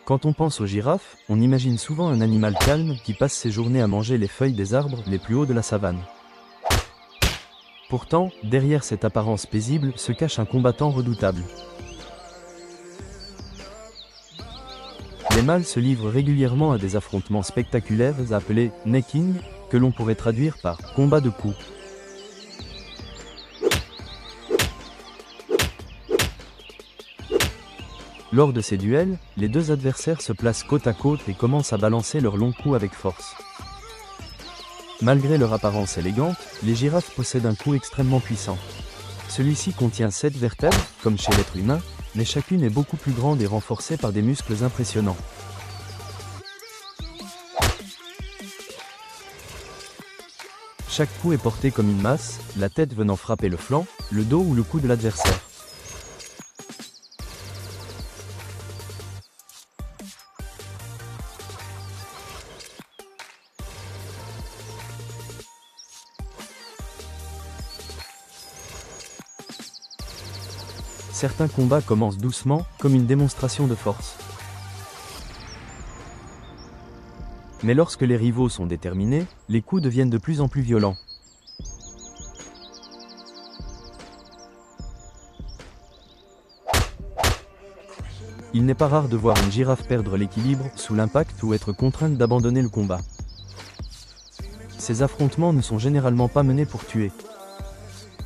Quand on pense aux girafes, on imagine souvent un animal calme qui passe ses journées à manger les feuilles des arbres les plus hauts de la savane. Pourtant, derrière cette apparence paisible se cache un combattant redoutable. Les mâles se livrent régulièrement à des affrontements spectaculaires appelés « necking », que l'on pourrait traduire par « combat de coups ». Lors de ces duels, les deux adversaires se placent côte à côte et commencent à balancer leurs longs coups avec force. Malgré leur apparence élégante, les girafes possèdent un cou extrêmement puissant. Celui-ci contient 7 vertèbres, comme chez l'être humain, mais chacune est beaucoup plus grande et renforcée par des muscles impressionnants. Chaque coup est porté comme une masse, la tête venant frapper le flanc, le dos ou le cou de l'adversaire. Certains combats commencent doucement, comme une démonstration de force. Mais lorsque les rivaux sont déterminés, les coups deviennent de plus en plus violents. Il n'est pas rare de voir une girafe perdre l'équilibre sous l'impact ou être contrainte d'abandonner le combat. Ces affrontements ne sont généralement pas menés pour tuer.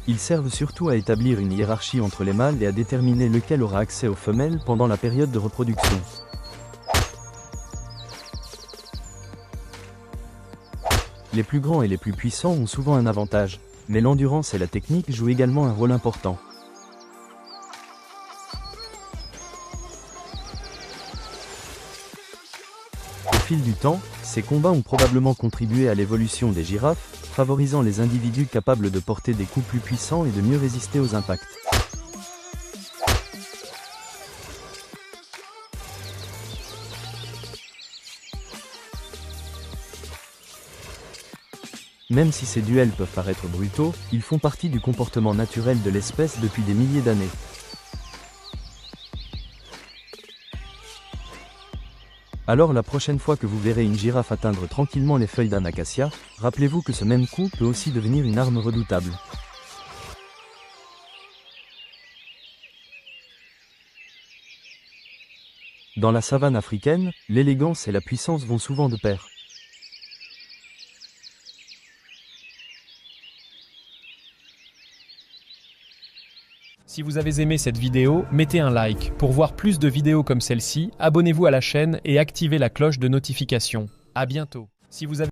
Ils servent surtout à établir une hiérarchie entre les mâles et à déterminer lequel aura accès aux femelles pendant la période de reproduction. Les plus grands et les plus puissants ont souvent un avantage, mais l'endurance et la technique jouent également un rôle important. Au fil du temps, ces combats ont probablement contribué à l'évolution des girafes, favorisant les individus capables de porter des coups plus puissants et de mieux résister aux impacts. Même si ces duels peuvent paraître brutaux, ils font partie du comportement naturel de l'espèce depuis des milliers d'années. Alors la prochaine fois que vous verrez une girafe atteindre tranquillement les feuilles d'un acacia, rappelez-vous que ce même coup peut aussi devenir une arme redoutable. Dans la savane africaine, l'élégance et la puissance vont souvent de pair. Si vous avez aimé cette vidéo, mettez un like. Pour voir plus de vidéos comme celle-ci, abonnez-vous à la chaîne et activez la cloche de notification. À bientôt. Si vous avez